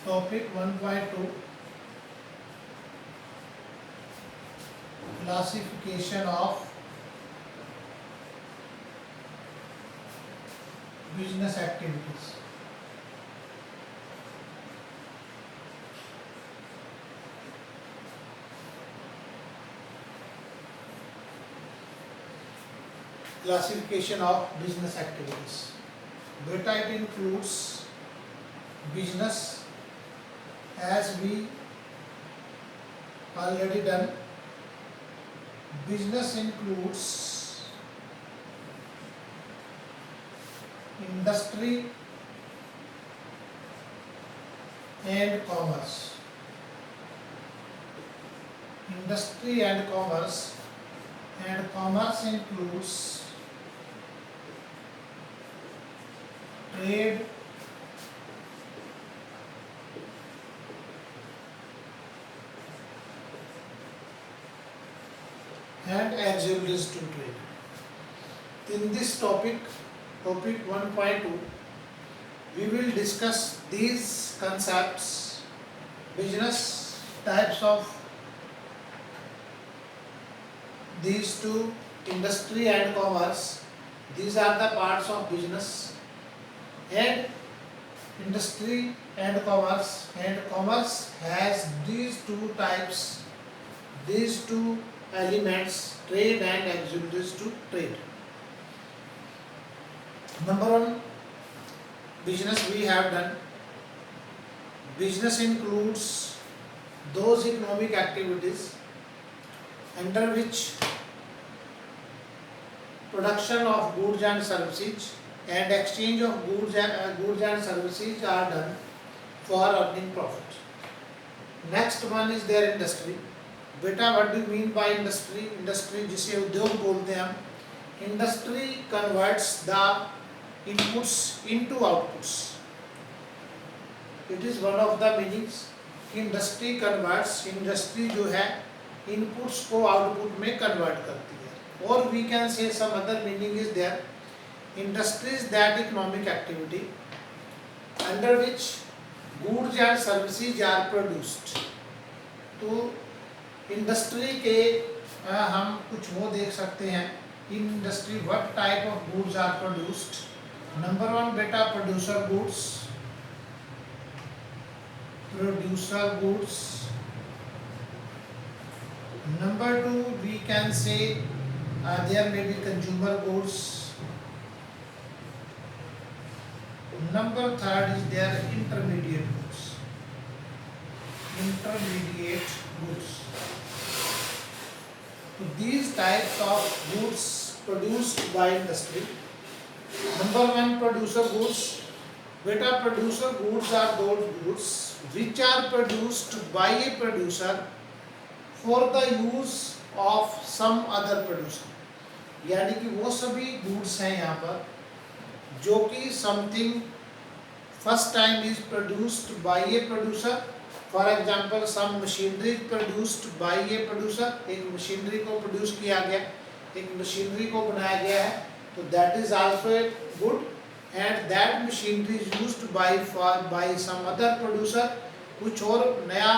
Topic 1.2 Classification of business activities. Classification of business activities. Beta, it includes business as we already done. Business includes industry and commerce. Industry and commerce includes trade, and auxiliaries to trade. In this topic 1.2, we will discuss these concepts, business types of these two, industry and commerce. These are the parts of business, and industry and commerce has these two types, these two elements, trade and auxiliaries to trade. Number one, business we have done. Business includes those economic activities under which production of goods and services and exchange of goods and services are done for earning profit. Next one is their industry. बेटा, what do you mean by industry? Industry जिसे उद्योग बोलते हैं हम. Industry converts the inputs into outputs. It is one of the meanings. Industry converts, industry जो है inputs को output में convert करती है. Or we can say some other meaning is there. Industry is that economic activity under which goods and services are produced. तो industry के हम कुछ वो देख सकते हैं. In industry what type of goods are produced. Number one बेटा, producer goods. Number two, we can say there may be consumer goods. Number third is there intermediate goods. So these types of goods produced by industry. Number one, producer goods. Beta, producer goods are those goods which are produced by a producer for the use of some other producer. यानी कि वो सभी goods हैं यहाँ पर जो कि something first time is produced by a producer. For example some machinery produced by a producer. एक मशीनरी को प्रोड्यूस किया गया, एक मशीनरी को बनाया गया है, तो that is also a good and that machinery is used by some other producer. कुछ और नया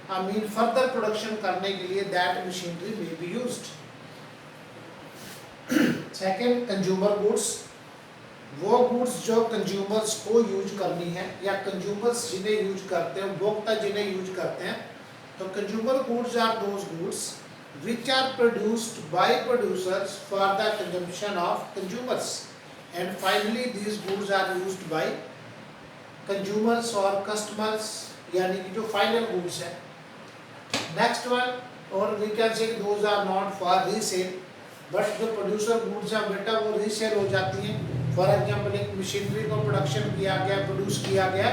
फर्दर प्रोडक्शन करने के लिए that machinery may be used. Second, consumer goods. वो गुड्स जो कंज्यूमर्स को यूज करनी है या कंज्यूमर्स जिन्हें यूज करते हैं, उपभोक्ता जिन्हें यूज करते हैं. तो consumer goods are those goods which are produced by producers for the consumption of consumers. And finally these goods are used by consumers और कस्टमर्स, यानी कि जो फाइनल गुड्स है. नेक्स्ट वन, और we can say those are not for resale, but जो producer goods हैं बेटा वो रीसेल हो जाती हैं. फॉर एग्जाम्पल एक मशीनरी को प्रोडक्शन किया गया, प्रोड्यूस किया गया,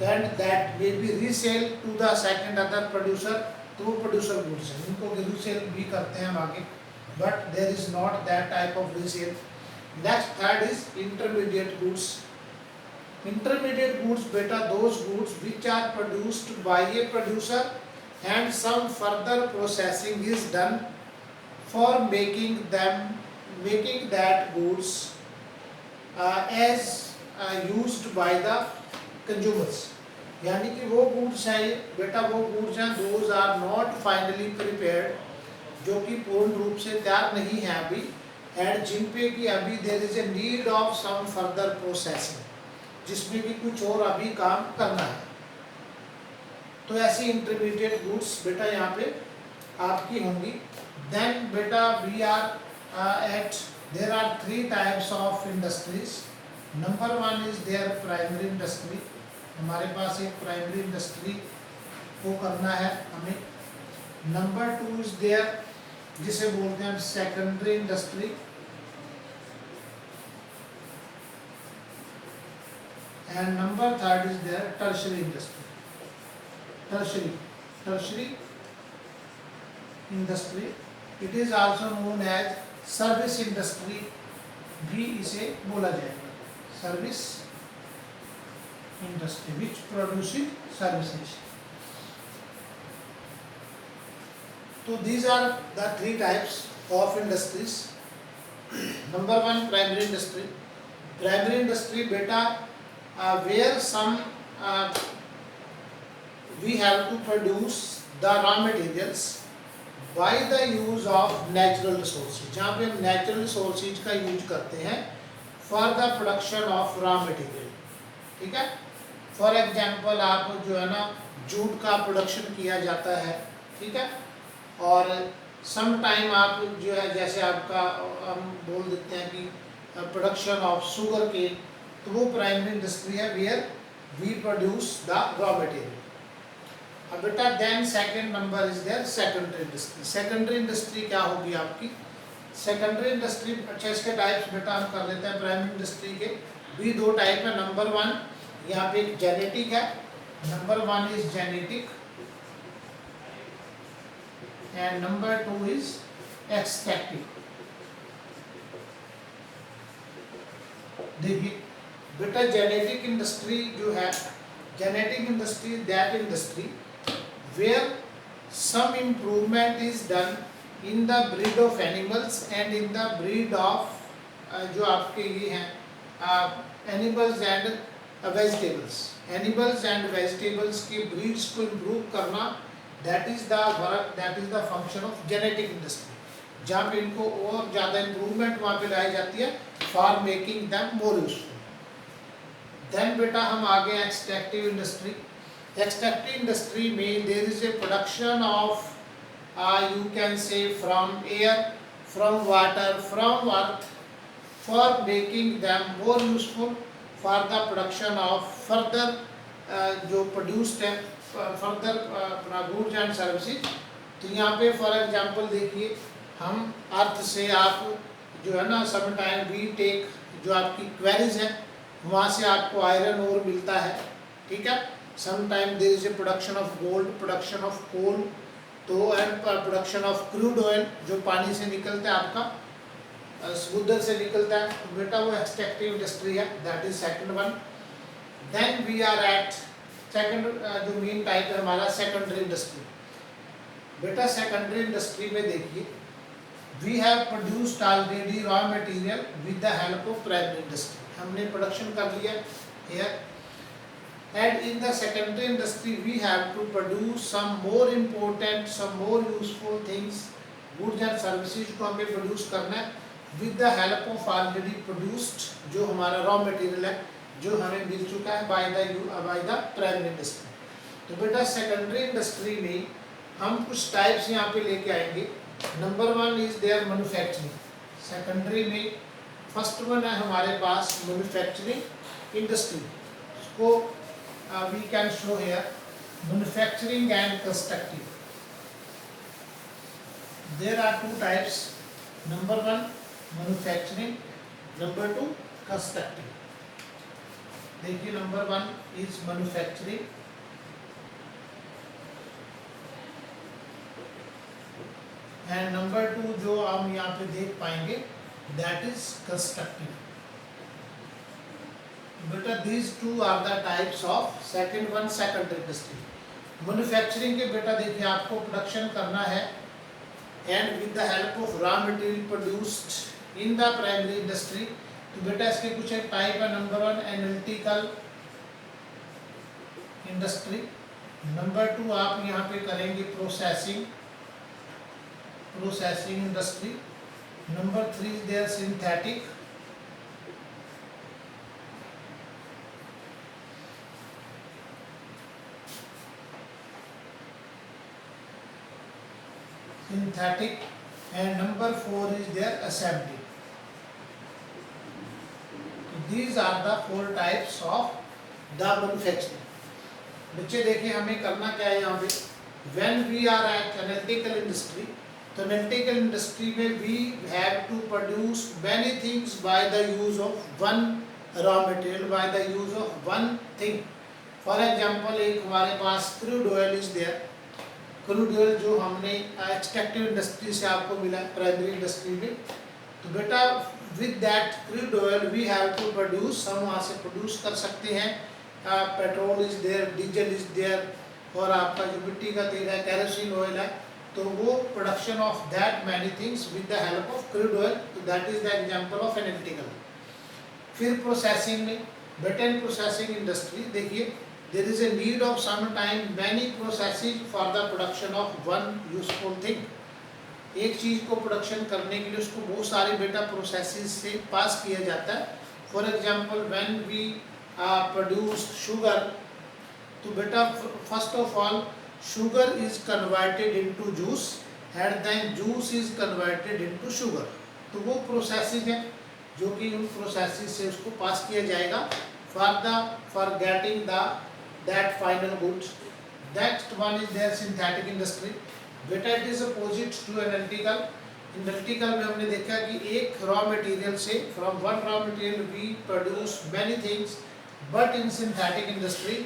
then that may be resell to the second other producer. तो वो प्रोड्यूसर गुड्स हैं, इनको रीसेल भी करते हैं हम आगे, but there is not that type of resale. Next, third is intermediate goods. Intermediate goods बेटा those goods which are produced by a producer and some further processing is done for making that goods as used by the consumers. यानी कि वो goods हैं ये बेटा, वो goods हैं those are not finally prepared, जो कि पूर्ण रूप से तैयार नहीं है अभी, एंड जिन पे कि अभी there is a need of some further processing, जिसमें कि कुछ और अभी काम करना है। तो ऐसी इंटरमीडिएट गुड्स बेटा यहाँ पे आपकी होंगी। देन बेटा we are at there are 3 types of industries. Number 1 is there primary industry, हमारे पास एक प्राइमरी इंडस्ट्री को करना है हमें। नंबर 2 इज देयर, जिसे बोलते हैं secondary industry, and number 3 is there tertiary industry. Tertiary industry, it is also known as service industry भी इसे बोला जाएगा, service industry which producing services. तो these are the 3 types of industries. Number 1 primary industry. Primary industry beta where some we have to produce the raw materials by the use of natural resources, जहाँ पे हम natural resources का use करते हैं for the production of raw material, ठीक है। For example आप जो है ना जूट का प्रोडक्शन किया जाता है, ठीक है, और सम टाइम आप जो है जैसे आपका हम बोल देते हैं कि प्रोडक्शन ऑफ शुगर केन, तो वो प्राइमरी इंडस्ट्री है where we produce the raw material. अब बेटा then second number is there secondary industry. Secondary industry क्या होगी आपकी? सेकेंडरी इंडस्ट्री, अच्छा इसके टाइप्स बेटा हम कर लेते हैं। प्राइमरी इंडस्ट्री के भी 2 टाइप है। नंबर 1 यहाँ पे जेनेटिक है, number 1 is genetic and number 2 is extractive. देखिए बेटा जेनेटिक इंडस्ट्री जो है, genetic industry that industry where some improvement is done in the breed of animals and in the breed of जो आपके ये हैं animals and vegetables. Animals and vegetables की breeds को इम्प्रूव करना, that is the work, that is the function of genetic industry, जहाँ पे इनको और ज़्यादा इम्प्रूवमेंट वहाँ पे लाई जाती है for making them more useful. Then बेटा हम आगे एक्सट्रैक्टिव इंडस्ट्री। एक्सट्रैक्टिव इंडस्ट्री में there is a production of you can say from air, from water, from earth for making them more useful for the production of further जो produced है further goods and services। तो यहाँ पे for example देखिए हम अर्थ से आप जो है ना सम टाइम वी टेक जो आपकी क्वेरीज है वहाँ से आपको आयरन ओर मिलता है, ठीक है। Some time there is a production of gold, production of coal, तो and production of crude oil जो पानी से निकलता है आपका समुद्र से निकलता है, तो बेटा वो एक्सट्रैक्टिव इंडस्ट्री है, that is second one. Then we are at second जो मेन टाइप है हमारा सेकेंडरी इंडस्ट्री। बेटा सेकेंडरी इंडस्ट्री में देखिए we have produced already raw material with the help of primary industry, हमने प्रोडक्शन कर लिया here, and in the secondary industry we have to produce some more important, some more useful things, goods and services को हमें produce करना है with the help of already produced जो हमारा raw material है जो हमें मिल चुका है by the primary industry। तो बेटा secondary industry में हम कुछ types यहाँ पे लेके आएंगे। Number 1 is their manufacturing। secondary में first one है हमारे पास manufacturing industry, उसको we can show here manufacturing and constructive। there are 2 types, number 1 manufacturing, number 2 constructive। देखिए number 1 is manufacturing and number 2 जो हम यहाँ पे देख पाएंगे that is constructive। बेटा these 2 are the types of second one secondary industry। Manufacturing के बेटा देखिए आपको प्रोडक्शन करना है and with the help of raw material produced in the primary industry. तो बेटा इसके कुछ एक टाइप है। Number 1 analytical industry. नंबर 2 आप यहाँ पे करेंगे processing industry. Number 3 is there synthetic and number 4 is their assembly. These are the 4 types of the manufacturing. बच्चे देखिए हमें करना क्या है यहाँ पे, when we are at analytical industry, तो analytical industry में we have to produce many things by the use of one raw material, by the use of one thing. For example, एक हमारे पास crude oil is there. Crude oil जो हमने extractive industry से आपको मिला primary industry में, तो बेटा with that crude oil we have to produce, हम वहाँ से प्रोड्यूस कर सकते हैं petrol is there, diesel is there, और आपका जो मिट्टी का तेल है कैरोसिन ऑयल है, तो वो production of that many things with the help of crude oil, तो that is the example of analytical. फिर प्रोसेसिंग में बेटा इन प्रोसेसिंग इंडस्ट्री देखिए there is a need of sometime many processes for the production of one useful thing. एक चीज को production करने के लिए उसको बहुत सारे बेटा प्रोसेसेस से पास किया जाता है। For example when we produce sugar, तो बेटा first of all sugar is converted into juice and then juice is converted into sugar, तो वो प्रोसेसेस हैं जो कि उन प्रोसेसेस से उसको पास किया जाएगा for getting the that final goods. Next one is their synthetic industry. Beta it is opposite to analytical. Analytical में हमने देखा कि एक raw material से from one raw material we produce many things, but in synthetic industry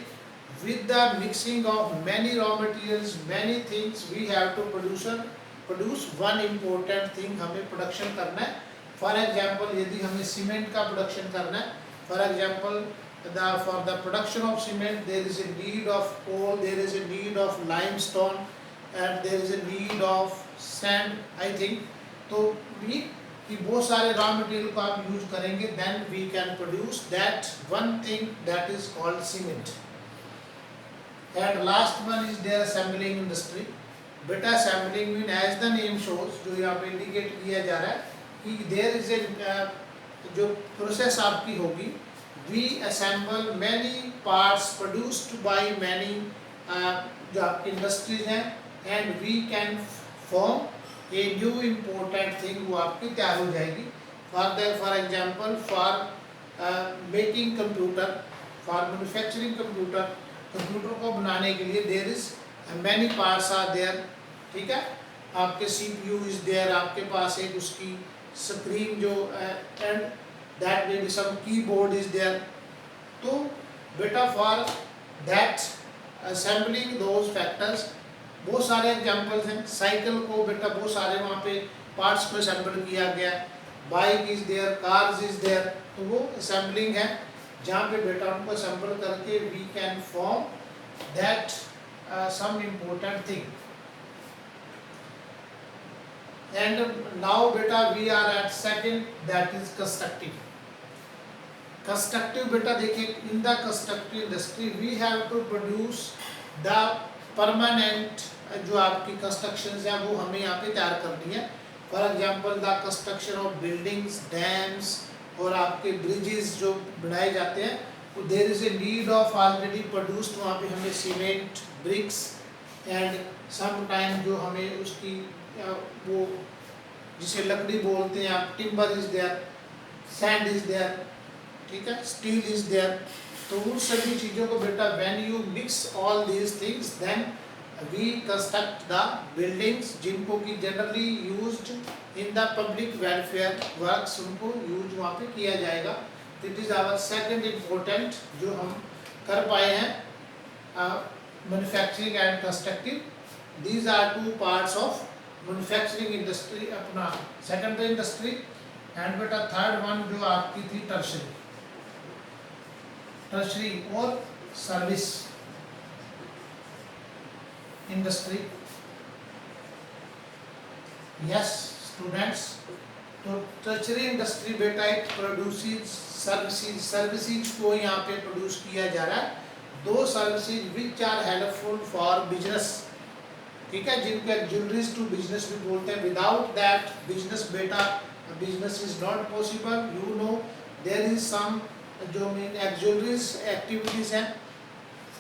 with the mixing of many raw materials, many things, we have to produce one important thing हमें production करना है। For example यदि हमें cement का production करना है, for example for the production of cement there is a need of coal, there is a need of limestone, and there is a need of sand, I think. तो भी कि बहुत सारे raw material को आप use करेंगे, then we can produce that one thing that is called cement. And last one is their assembling industry. बेटा assembling mean as the name shows, जो यहाँ पे indicate किया जा रहा है कि there is a जो process आपकी होगी, we assemble many parts produced by many जो आपकी industries हैं, and we can form a new important thing, वो आपकी तैयार हो जाएगी। For example, for making computer, for manufacturing computer, computer को बनाने के लिए there is many parts are there, ठीक है, आपके CPU is there, आपके पास एक उसकी स्क्रीन जो and that may be some keyboard is there. तो बेटा for that assembling those factors बहुत सारे एग्जांपल्स हैं। साइकिल को बेटा बहुत सारे वहाँ पे पार्ट्स को असेंबल किया गया, bike is there, cars is there, तो वो असेंबलिंग है जहाँ पे बेटा उनको असेंबल करके we can form that some important thing. And now बेटा we are at second, that is constructive. Constructive बेटा देखिए in the constructive industry we have to produce the permanent जो आपकी कंस्ट्रक्शंस हैं वो हमें यहाँ पे तैयार करनी है। For example the construction of buildings, dams और आपके ब्रिजेस जो बनाए जाते हैं, there is a need of already produced, वहाँ पे हमें cement, bricks and some time जो हमें उसकी वो जिसे लकड़ी बोलते हैं आप, timber is there, sand is there, ठीक है, स्टील इज देयर। तो उन सभी चीज़ों को बेटा when you mix all these things then we construct the buildings, जिनको कि generally used in the public welfare works, उनको यूज वहाँ पे किया जाएगा। It is our second important जो हम कर पाए हैं manufacturing and constructive. These are two parts of manufacturing industry, अपना सेकेंडरी इंडस्ट्री। एंड बेटा थर्ड वन जो आपकी थी टर्शरी और सर्विस इंडस्ट्री। यस स्टूडेंट्स, तो टर्शरी इंडस्ट्री बेटा एक प्रोड्यूसेस सर्विसेज को यहाँ पे प्रोड्यूस किया जा रहा है दो services which are helpful for business, ठीक है, जिनको एक्सुलरीज टू बिजनेस भी बोलते हैं। विदाउट दैट बिजनेस बेटा business is not possible. You know there is some जो मीन एक्सुलरीज एक्टिविटीज हैं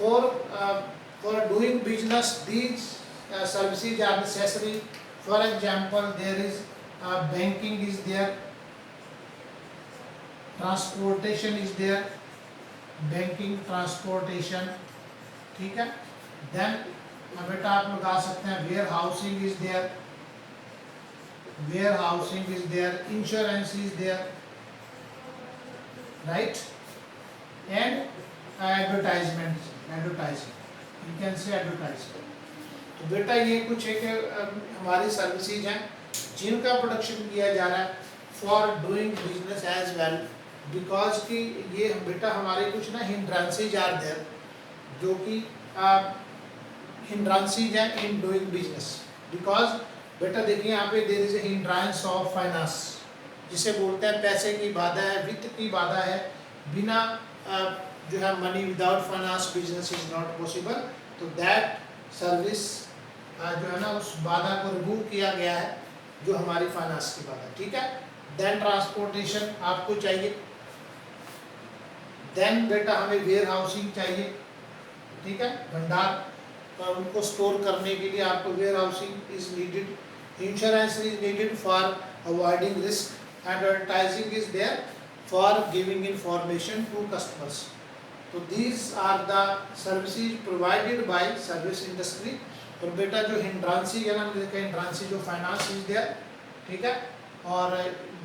for doing business. These services are necessary. For example, there is banking is there, transportation is there, banking transportation, ठीक है। then बेटा आप लगा सकते हैं warehousing is there, warehousing is there, insurance is there, right, and advertisement, advertising, you can say advertisement. तो बेटा ये कुछ एक हमारी सर्विसेज हैं जिनका प्रोडक्शन किया जा रहा है for doing business as well, because कि ये बेटा हमारे कुछ ना हिंड्रेंसेज आर देयर, जो कि हिंड्रेंसेज हैं इन डूइंग बिजनेस। बिकॉज बेटा देखिए यहाँ पे there is a hindrance of finance, जिसे बोलते हैं पैसे की बाधा है, वित्त की बाधा है। बिना जो है money without finance business is not possible. तो दैट सर्विस जो है ना उस बाधा को रिमूव किया गया है, जो हमारी फाइनेंस की बाधा, ठीक है। देन ट्रांसपोर्टेशन आपको चाहिए, देन बेटा हमें वेयर हाउसिंग चाहिए, ठीक है, भंडार उनको स्टोर करने के लिए आपको warehousing is needed, insurance is needed for avoiding risk, advertising is there for giving information to customers. तो these are the services provided by service industry. और बेटा जो हिंड्रेंसी है ना, हिंड्रेंसी जो फाइनेंस इज देयर, ठीक है, और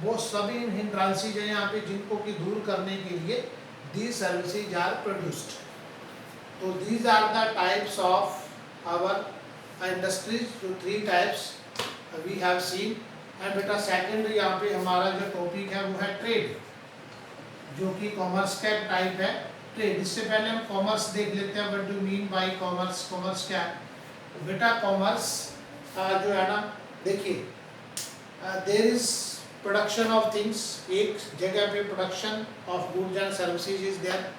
वो सभी हिंड्रेंसीज हैं यहाँ पे जिनको कि दूर करने के लिए दीज सर्विसेज आर प्रोड्यूस्ड। तो these are the types of our industries, जो 3 types we have seen. And बेटा सेकंड यहाँ पे हमारा जो टॉपिक है वो है ट्रेड, जो कि कॉमर्स का टाइप है ट्रेड। इससे पहले हम कॉमर्स देख लेते हैं, what do mean by commerce, commerce क्या है। तो बेटा कॉमर्स जो है ना, देखिए there is production of things, एक जगह पे production of goods and services is there,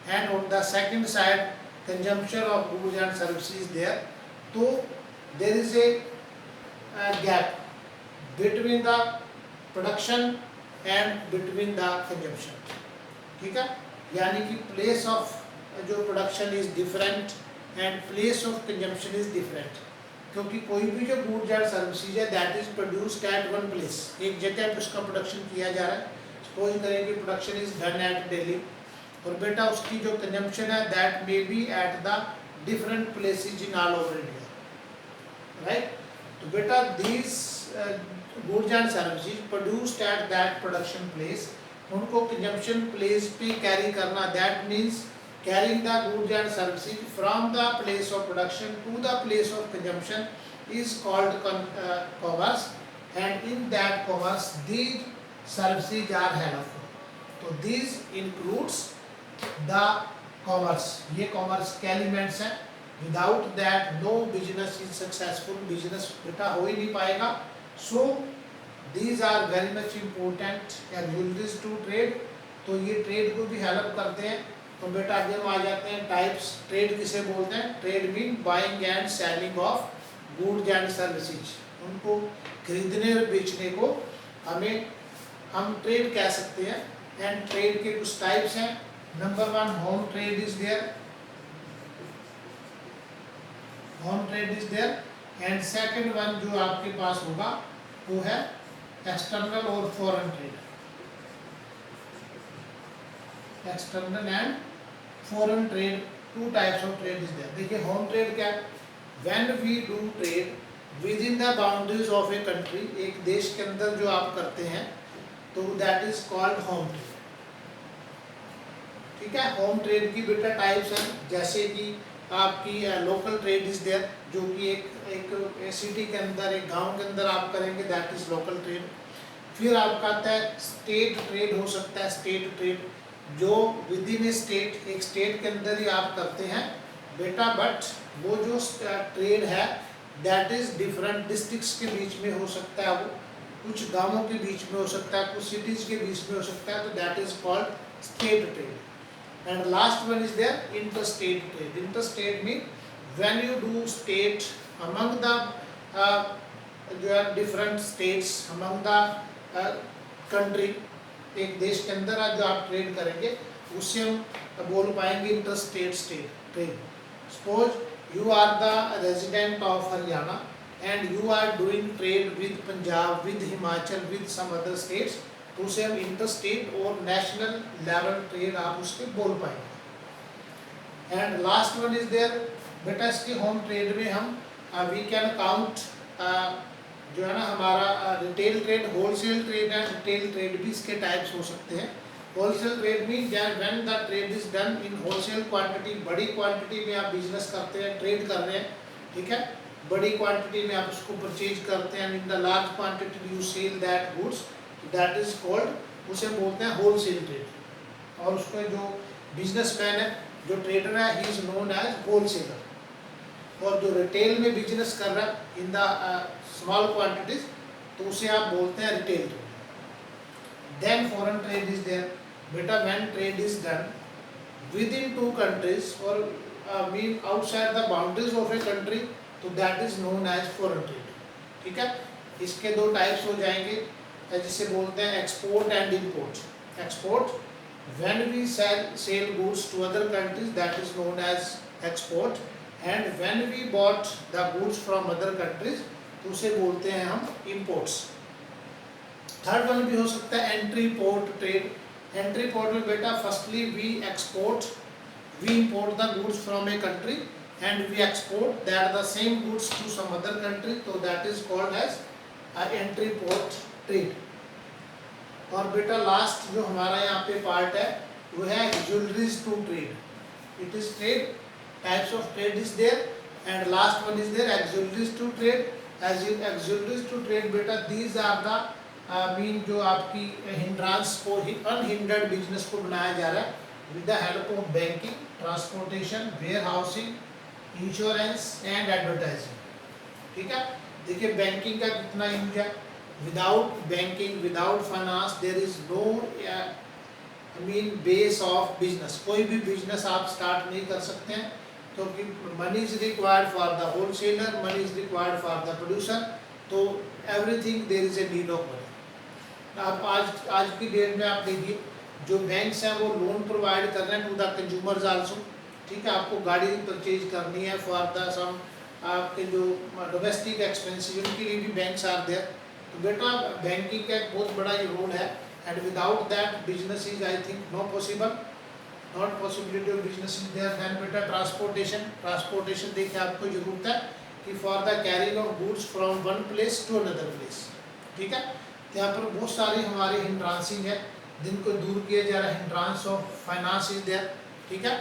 and on the second side consumption of goods and services there. तो there is a gap between the production and between the consumption, ठीक है, यानी कि place of जो production is different and place of consumption is different, क्योंकि कोई भी जो गुड्स एंड सर्विसेज है that is produced at one place, एक जगह पे उसका प्रोडक्शन किया जा रहा है। सपोज करें कि production is done at Delhi, और बेटा उसकी जो कंजम्पशन है that may be at the different places in all over India, right. तो बेटा these goods and services produced at that production place, उनको कंजम्पशन प्लेस पे कैरी करना, that means carrying the goods and services from the place of production to the place of consumption is called commerce, and in that commerce these services are helpful. So these includes the commerce, ये commerce के elements हैं, without that no business is successful, business बेटा हो ही नहीं पाएगा। So these are very much important auxiliaries to trade, तो ये trade को भी हेल्प करते हैं। तो बेटा आगे हम आ जाते हैं टाइप्स, ट्रेड किसे बोलते हैं। Trade mean buying and selling of goods and services, उनको खरीदने और बेचने को हम ट्रेड कह सकते हैं। एंड ट्रेड के कुछ टाइप्स हैं। Number 1 home trade is there, home trade is there, and second one जो आपके पास होगा वो है एक्सटर्नल और foreign trade, external and foreign trade, 2 types of trade is there. देखिए होम ट्रेड क्या है, when we do trade within the boundaries of a country, एक देश के अंदर जो आप करते हैं तो that is called home trade, ठीक है। होम ट्रेड की बेटा टाइप्स हैं, जैसे कि आपकी लोकल ट्रेड इज देयर, जो कि एक सिटी के अंदर, एक गांव के अंदर आप करेंगे, दैट इज लोकल ट्रेड। फिर आपका आता है स्टेट ट्रेड, हो सकता है स्टेट ट्रेड, जो विद इन ए स्टेट, एक स्टेट के अंदर ही आप करते हैं बेटा, बट वो जो ट्रेड है दैट इज डिफरेंट डिस्ट्रिक्ट्स के बीच में हो सकता है, वो कुछ गांवों के बीच में हो सकता है, कुछ सिटीज़ के बीच में हो सकता है, तो that is called state trade. And last one is there interstate trade. Interstate mean when you do state among the जो है different states among the country, एक देश के अंदर जो आप ट्रेड करेंगे उससे हम बोल पाएंगे interstate trade. Suppose you are the resident of Haryana and you are doing trade with Punjab, with Himachal, with some other states, तो उसे हम इंटरस्टेट और नेशनल लेवल ट्रेड आप उसके बोल पाएंगे. And last one is there बेटा इसके होम ट्रेड में हम वी कैन काउंट जो है ना हमारा retail trade, wholesale trade and retail trade भी इसके टाइप्स हो सकते हैं. Wholesale trade mean when the trade is done in wholesale quantity, बड़ी क्वांटिटी में आप बिजनेस करते हैं, ट्रेड कर रहे हैं, ठीक है, बड़ी क्वांटिटी में आप उसको परचेज करते हैं, in the large quantity you sell that goods, that is called, उसे बोलते हैं होलसेल ट्रेड. और उसको जो बिजनेसमैन है, जो ट्रेडर है, he is known as wholesaler. और जो रिटेल में बिजनेस कर रहा है इन द स्मॉल क्वांटिटीज, तो उसे आप बोलते हैं retail trade. Then foreign trade is there. बेटा when trade is done within two countries और mean outside the boundaries of a country, तो that is known as foreign trade. ठीक है, इसके दो टाइप्स हो जाएंगे जिसे बोलते हैं export and import. Export when we sell goods to other countries, that is known as export. And when we bought the goods from other countries, तो उसे बोलते हैं हम इंपोर्ट्स. थर्ड वन भी हो सकता है entrepot trade. Entrepot में बेटा firstly we export, we import the goods from a country and we export that the same goods to some other country, तो that is called as entrepot trade. और बेटा last जो हमारा यहाँ पे part है वो है auxiliaries to trade. It is trade, types of trade is there and last one is there auxiliaries to trade. Auxiliaries to trade बेटा दीज आर द मीन जो आपकी हिंड्रांस को, अनहिंडर्ड बिजनेस को बनाया जा रहा है with the help of banking, transportation, warehousing, insurance and advertising. ठीक है, देखिए बैंकिंग का कितना यूज है. Without banking, without finance there is no mean base of business. कोई भी बिजनेस आप स्टार्ट नहीं कर सकते हैं, क्योंकि money is required for the wholesaler, money is required for the producer, तो everything there is a need of money. आप आज की डेट में आप देखिए जो बैंक्स हैं वो लोन प्रोवाइड कर रहे हैं टू द कंज्यूमर्स आल्सो. ठीक है, आपको गाड़ी परचेज करनी है फॉर द सम आपके जो डोमेस्टिक एक्सपेंसेस, उनके लिए भी बैंक्स आर देयर. तो बेटा बैंकिंग का एक बहुत बड़ा ये रोल है and without that business is I think no possible, not possibility of business is there. Then बेटा ट्रांसपोर्टेशन. ट्रांसपोर्टेशन देखिए आपको जरूरत है कि for the carrying of goods from one place to another place. ठीक है, यहाँ पर बहुत सारी हमारी हिंड्रांसिंग है जिनको दूर किया जा रहा है. Hindrance of finance is there. ठीक है,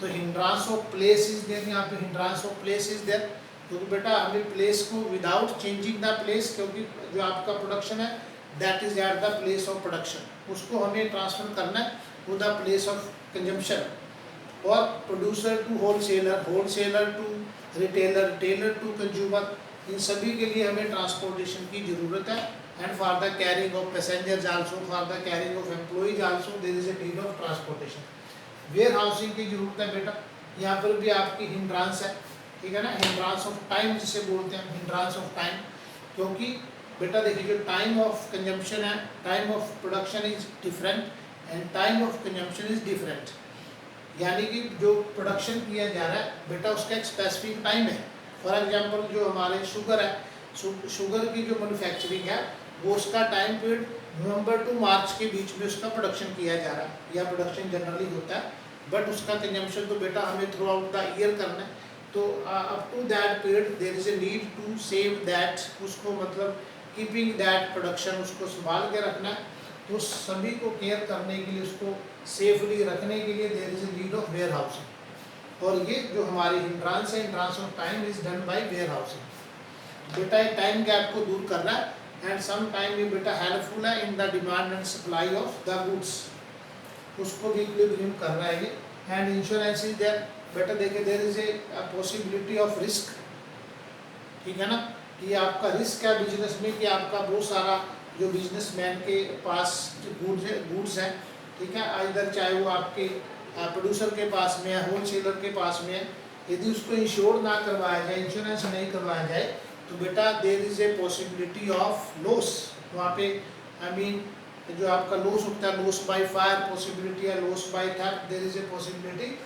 तो हिंड्रांस ऑफ प्लेस इज देयर. यहाँ पे हिंड्रांस ऑफ प्लेस इज देयर, क्योंकि बेटा हमें प्लेस को विदाउट चेंजिंग द प्लेस, क्योंकि जो आपका प्रोडक्शन है that is at the place of production, उसको हमें ट्रांसफर करना है to the place of consumption. और producer to wholesaler, wholesaler to retailer, retailer to consumer, इन सभी के लिए हमें ट्रांसपोर्टेशन की ज़रूरत है. And for the carrying of passengers also, for the carrying of employees also there is a need of transportation. Warehousing की जरूरत है बेटा, यहाँ पर भी आपकी हिंड्रांस है. ठीक है ना, हिंड्रांस ऑफ टाइम जिसे बोलते हैं, हिंड्रांस ऑफ टाइम, क्योंकि बेटा देखिए जो टाइम ऑफ कंजम्पशन है, time of production is different and time of consumption is different. यानी कि जो प्रोडक्शन किया जा रहा है बेटा उसका एक स्पेसिफिक टाइम है. फॉर एग्जांपल जो हमारे शुगर है, शुगर की जो मैन्युफैक्चरिंग है वो उसका टाइम पीरियड नवंबर टू मार्च के बीच में उसका प्रोडक्शन किया जा रहा है, या प्रोडक्शन जनरली होता है. बट उसका कंजम्पशन तो बेटा हमें थ्रू आउट द ईयर करना है. तो up to that period there is a need to save that, उसको मतलब कीपिंग दैट प्रोडक्शन, उसको संभाल के रखना है. तो सभी को केयर करने के लिए, उसको सेफली रखने के लिए there is a need of warehousing. और ये जो हमारी हिंड्रांस है, hindrance of time is done by warehousing. बेटा ये टाइम गैप को दूर करना है एंड सम टाइम ये बेटा हेल्पफुल है in the demand and supply of the goods, उसको भी इक्विलिब्रियम कर रहा है ये. And insurance is there. बेटा देखिए there is a possibility of risk. ठीक है ना, कि आपका रिस्क है बिजनेस में, कि आपका बहुत सारा जो बिजनेसमैन के पास जो गुड्स है, ठीक है, इधर चाहे वो आपके प्रोड्यूसर के पास में है, होलसेलर के पास में है, यदि उसको इंश्योर ना करवाया जाए, इंश्योरेंस नहीं करवाया जाए, तो बेटा there is a possibility of loss. वहाँ पे आई मीन जो आपका लॉस होता है, लॉस बाय फायर पॉसिबिलिटी है, loss by theft, there is a possibility.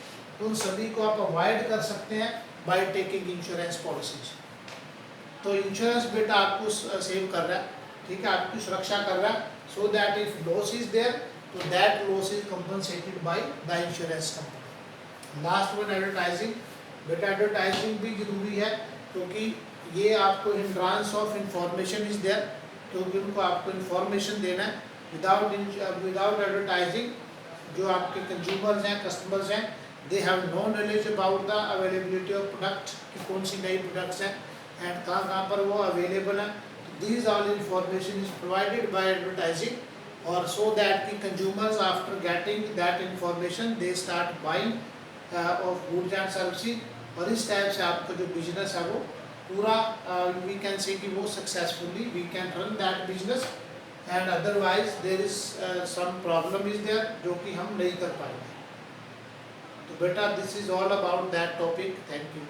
उन सभी को आप अवॉइड कर सकते हैं बाय टेकिंग इंश्योरेंस पॉलिसीज। तो इंश्योरेंस बेटा आपको सेव कर रहा है, ठीक है, आपकी सुरक्षा कर रहा है, so that if loss is there तो that loss is compensated by the insurance company. Last one advertising. बेटा एडवर्टाइजिंग भी जरूरी है, क्योंकि ये आपको hindrance of information is there, क्योंकि उनको आपको इंफॉर्मेशन देना है। विदाउट एडवर्टाइजिंग जो आपके कंज्यूमर्स हैं, कस्टमर्स हैं, they have no knowledge about the availability of product, कि कौन सी नई प्रोडक्ट्स हैं एंड कहाँ पर वो अवेलेबल हैं। These all information is provided by advertising, और सो दैट की consumers after getting that information they start buying of goods and services, और इस टाइप से आपका जो बिजनेस है वो पूरा वी कैन से कि वो successfully we can run that business, and otherwise there is some problem is there जो कि हम नहीं कर पाएंगे। तो बेटा this is all about that topic. Thank you.